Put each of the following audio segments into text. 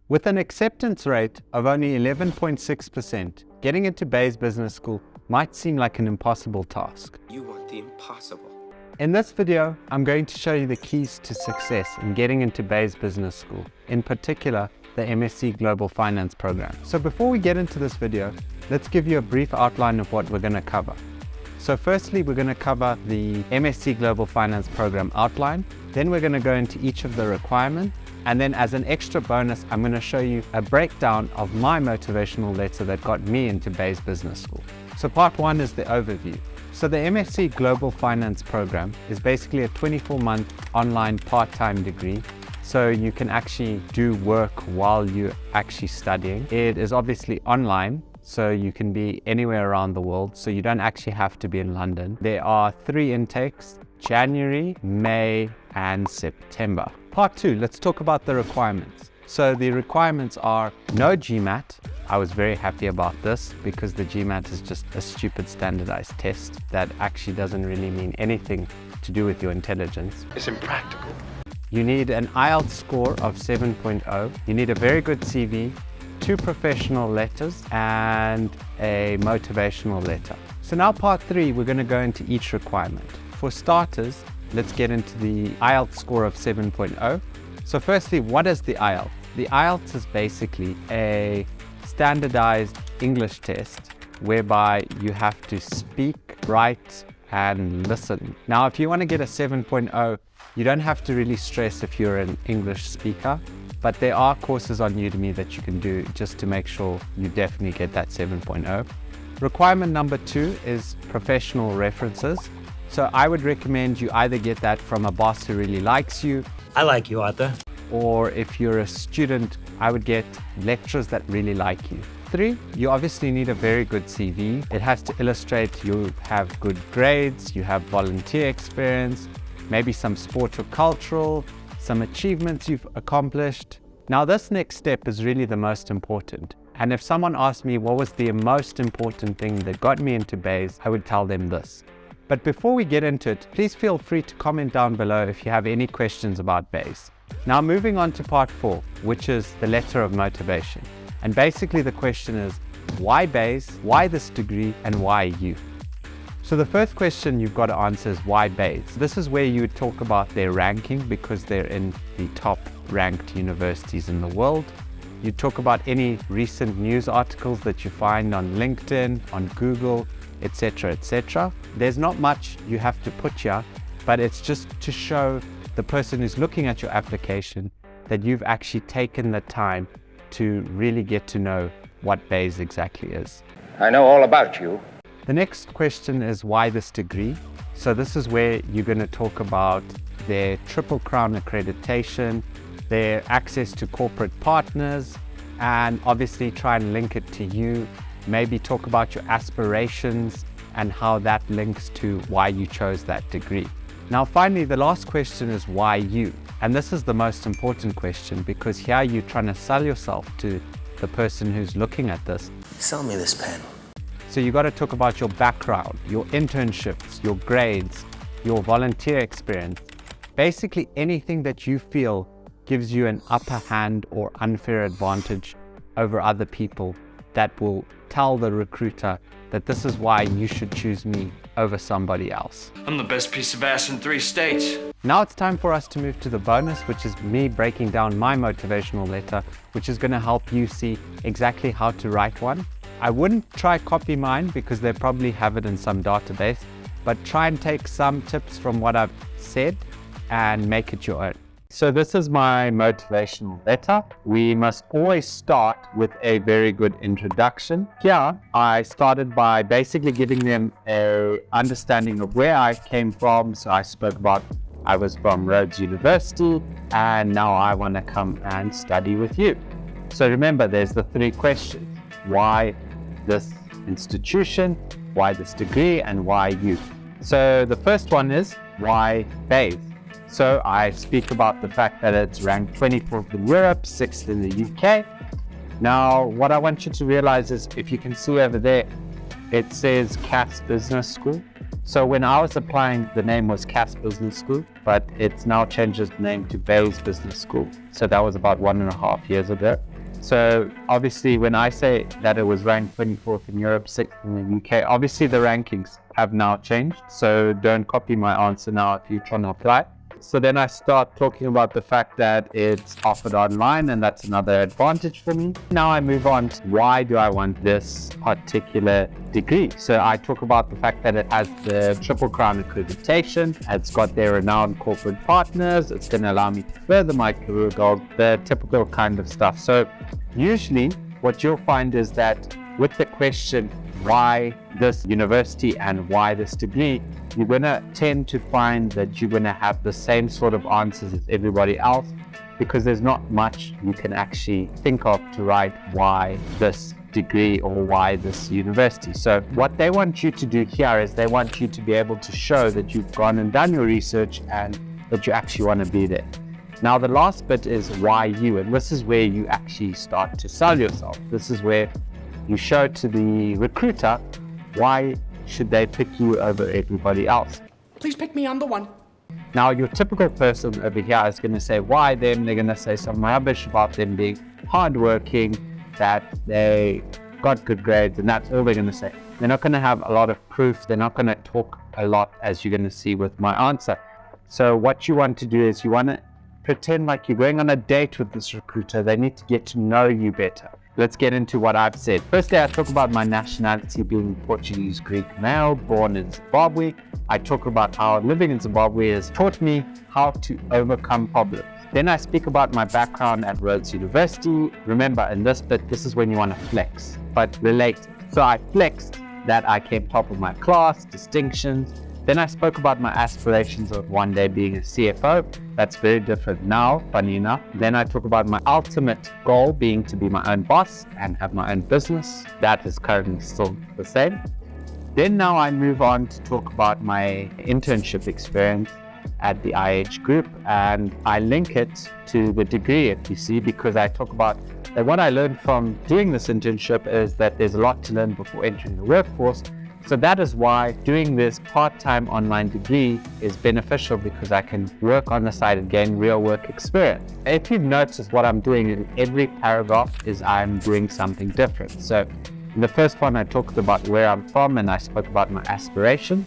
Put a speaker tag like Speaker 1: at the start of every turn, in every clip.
Speaker 1: With an acceptance rate of only 11.6%, getting into Bayes Business School might seem like an impossible task.
Speaker 2: You want the impossible.
Speaker 1: In this video, I'm going to show you the keys to success in getting into Bayes Business School, in particular, the MSc Global Finance program. So before we get into this video, let's give you a brief outline of what we're going to cover. So firstly, we're going to cover the MSc Global Finance program outline. Then we're going to go into each of the requirements. And then as an extra bonus, I'm going to show you a breakdown of my motivational letter that got me into Bayes Business School. So part one is the overview. So the MSc Global Finance program is basically a 24-month online part-time degree. So you can actually do work while you're actually studying. It is obviously online, so you can be anywhere around the world. So you don't actually have to be in London. There are 3 intakes: January, May, and September. Part 2, let's talk about the requirements. So the requirements are no GMAT. I was very happy about this because the GMAT is just a stupid standardized test that actually doesn't really mean anything to do with your intelligence.
Speaker 2: It's impractical.
Speaker 1: You need an IELTS score of 7.0. You need a very good CV, 2 professional letters, and a motivational letter. So now part 3, we're going to go into each requirement. For starters, let's get into the IELTS score of 7.0. So firstly, what is the IELTS? The IELTS is basically a standardized English test whereby you have to speak, write, and listen. Now, if you want to get a 7.0, you don't have to really stress if you're an English speaker, but there are courses on Udemy that you can do just to make sure you definitely get that 7.0. Requirement number 2 is professional references. So I would recommend you either get that from a boss who really likes you.
Speaker 3: I like you, Arthur.
Speaker 1: Or if you're a student, I would get lecturers that really like you. 3, you obviously need a very good CV. It has to illustrate you have good grades, you have volunteer experience, maybe some sport or cultural, some achievements you've accomplished. Now this next step is really the most important. And if someone asked me what was the most important thing that got me into Bayes, I would tell them this. But before we get into it, please feel free to comment down below if you have any questions about Bayes. Now moving on to part 4, which is the letter of motivation. And basically the question is, why Bayes, why this degree, and why you? So the first question you've got to answer is why Bayes? This is where you would talk about their ranking because they're in the top ranked universities in the world. You talk about any recent news articles that you find on LinkedIn, on Google, etc., etc. There's not much you have to put here, but it's just to show the person who's looking at your application that you've actually taken the time to really get to know what Bayes exactly is.
Speaker 4: I know all about you.
Speaker 1: The next question is why this degree? So this is where you're going to talk about their Triple Crown accreditation, their access to corporate partners, and obviously try and link it to you. Maybe talk about your aspirations and how that links to why you chose that degree. Now finally, the last question is why you? And this is the most important question because here you're trying to sell yourself to the person who's looking at this.
Speaker 3: Sell me this pen.
Speaker 1: So you got to talk about your background, your internships, your grades, your volunteer experience. Basically anything that you feel gives you an upper hand or unfair advantage over other people that will tell the recruiter that this is why you should choose me over somebody else.
Speaker 5: I'm the best piece of ass in 3 states.
Speaker 1: Now it's time for us to move to the bonus, which is me breaking down my motivational letter, which is going to help you see exactly how to write one. I wouldn't try copy mine because they probably have it in some database, but try and take some tips from what I've said and make it your own. So this is my motivational letter. We must always start with a very good introduction. Here, I started by basically giving them an understanding of where I came from. So I spoke about I was from Rhodes University and now I want to come and study with you. So remember, there's the 3 questions. Why this institution, why this degree, and why you? So the first one is why Bayes? So I speak about the fact that it's ranked 24th in Europe, 6th in the UK. Now, what I want you to realize is if you can see over there, it says CAS Business School. So when I was applying, the name was CAS Business School, but it's now changed its name to Bayes Business School. So that was about 1.5 years ago. So obviously when I say that it was ranked 24th in Europe, 6th in the UK, obviously the rankings have now changed. So don't copy my answer now if you're trying to apply. So then I start talking about the fact that it's offered online, and that's another advantage for me. Now I move on to why do I want this particular degree. So I talk about the fact that it has the Triple Crown accreditation, it's got their renowned corporate partners, it's going to allow me to further my career goals, the typical kind of stuff. So usually what you'll find is that with the question, why this university and why this degree, you're going to tend to find that you're going to have the same sort of answers as everybody else, because there's not much you can actually think of to write why this degree or why this university. So what they want you to do here is they want you to be able to show that you've gone and done your research and that you actually want to be there. Now the last bit is why you, and this is where you actually start to sell yourself. This is where you show to the recruiter why should they pick you over everybody else.
Speaker 5: Please pick me, I'm the one.
Speaker 1: Now your typical person over here is going to say why them. They're going to say some rubbish about them being hardworking, that they got good grades, and that's all they're going to say. They're not going to have a lot of proof. They're not going to talk a lot, as you're going to see with my answer. So what you want to do is you want to pretend like you're going on a date with this recruiter. They need to get to know you better. Let's get into what I've said. Firstly, I talk about my nationality being Portuguese Greek male, born in Zimbabwe. I talk about how living in Zimbabwe has taught me how to overcome problems. Then I speak about my background at Rhodes University. Remember, in this bit, this is when you want to flex, but related. So I flexed that I came top of my class, distinctions. Then I spoke about my aspirations of one day being a CFO. That's very different now, funny enough. Then I talk about my ultimate goal being to be my own boss and have my own business. That is currently still the same. Then now I move on to talk about my internship experience at the IH group, and I link it to the degree at UC because I talk about that what I learned from doing this internship is that there's a lot to learn before entering the workforce. So that is why doing this part-time online degree is beneficial, because I can work on the side and gain real work experience. If you've noticed, what I'm doing in every paragraph is I'm doing something different. So in the first one, I talked about where I'm from and I spoke about my aspiration.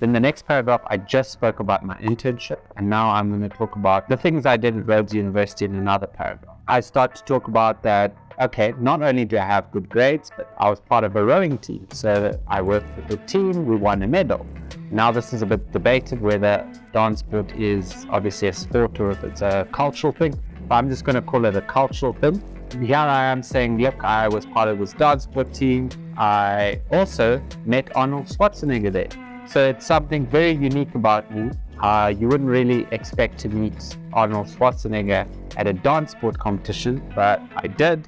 Speaker 1: Then the next paragraph, I just spoke about my internship. And now I'm going to talk about the things I did at Rhodes University in another paragraph. I start to talk about that, okay, not only do I have good grades, but I was part of a rowing team. So I worked with the team, we won a medal. Now this is a bit debated whether dance sport is obviously a sport or if it's a cultural thing. But I'm just going to call it a cultural thing. Here I am saying, look, I was part of this dance sport team. I also met Arnold Schwarzenegger there. So it's something very unique about me. You wouldn't really expect to meet Arnold Schwarzenegger at a dance sport competition, but I did.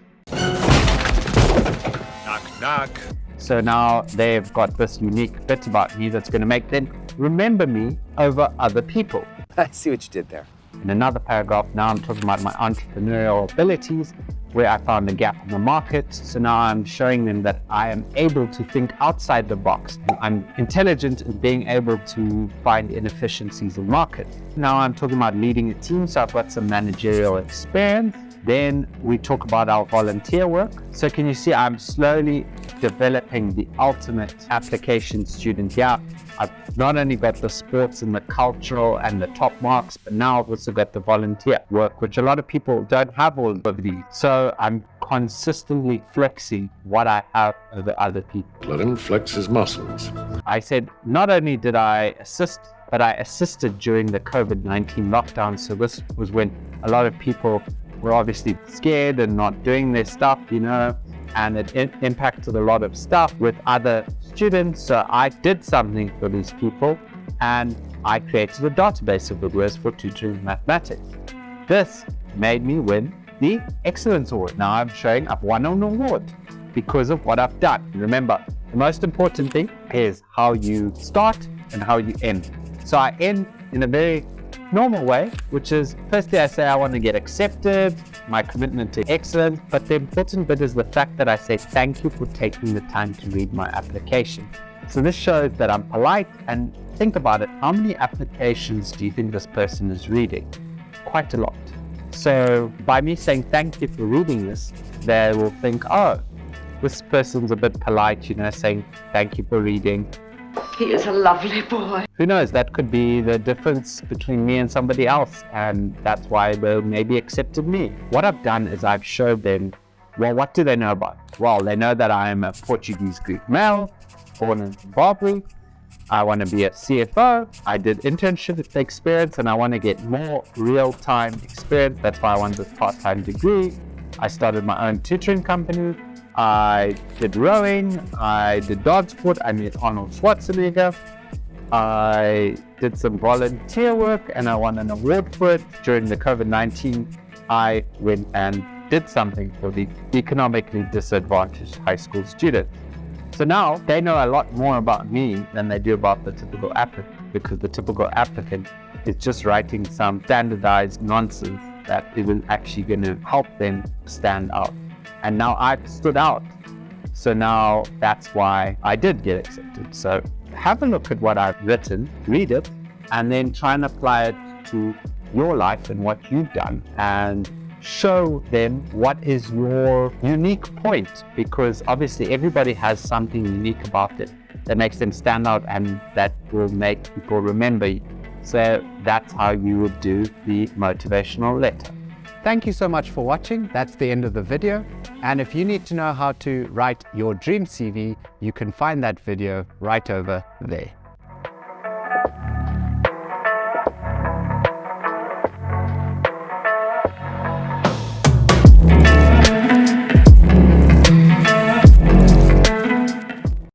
Speaker 2: Knock, knock.
Speaker 1: So now they've got this unique bit about me that's going to make them remember me over other people.
Speaker 4: I see what you did there.
Speaker 1: In another paragraph, now I'm talking about my entrepreneurial abilities, where I found a gap in the market. So now I'm showing them that I am able to think outside the box. And I'm intelligent in being able to find inefficiencies in market. Now I'm talking about leading a team, so I've got some managerial experience. Then we talk about our volunteer work. So can you see I'm slowly developing the ultimate application student here. I've not only got the sports and the cultural and the top marks, but now I've also got the volunteer work, which a lot of people don't have all of these. So I'm consistently flexing what I have over other people.
Speaker 6: Let him flex his muscles.
Speaker 1: I said, not only did I assist, but I assisted during the COVID-19 lockdown. So this was when a lot of people were obviously scared and not doing their stuff, and it impacted a lot of stuff with other students. So I did something for these people, and I created a database of videos for tutoring mathematics. This made me win the Excellence Award. Now I'm showing I've won an award because of what I've done. Remember, the most important thing is how you start and how you end. So I end in a very normal way, which is, firstly, I say I want to get accepted, my commitment to excellence, but the important bit is the fact that I say thank you for taking the time to read my application. So this shows that I'm polite, and think about it, how many applications do you think this person is reading? Quite a lot. So by me saying thank you for reading this, they will think, oh, this person's a bit polite, you know, saying thank you for reading.
Speaker 4: He is a lovely boy.
Speaker 1: Who knows, that could be the difference between me and somebody else, and that's why they maybe accepted me. What I've done is I've showed them, well, what do they know about? Well, they know that I'm a Portuguese Greek male, born in Zimbabwe. I want to be a CFO. I did internship experience and I want to get more real-time experience. That's why I want this part-time degree. I started my own tutoring company. I did rowing. I did dog sport. I met Arnold Schwarzenegger. I did some volunteer work and I won an award for it. During the COVID-19, I went and did something for the economically disadvantaged high school students. So now they know a lot more about me than they do about the typical applicant, because the typical applicant is just writing some standardized nonsense that isn't actually going to help them stand out. And now I've stood out. So now that's why I did get accepted. So have a look at what I've written, read it, and then try and apply it to your life and what you've done, and show them what is your unique point, because obviously everybody has something unique about it that makes them stand out and that will make people remember you. So that's how you would do the motivational letter. Thank you so much for watching. That's the end of the video. And if you need to know how to write your dream CV, you can find that video right over there.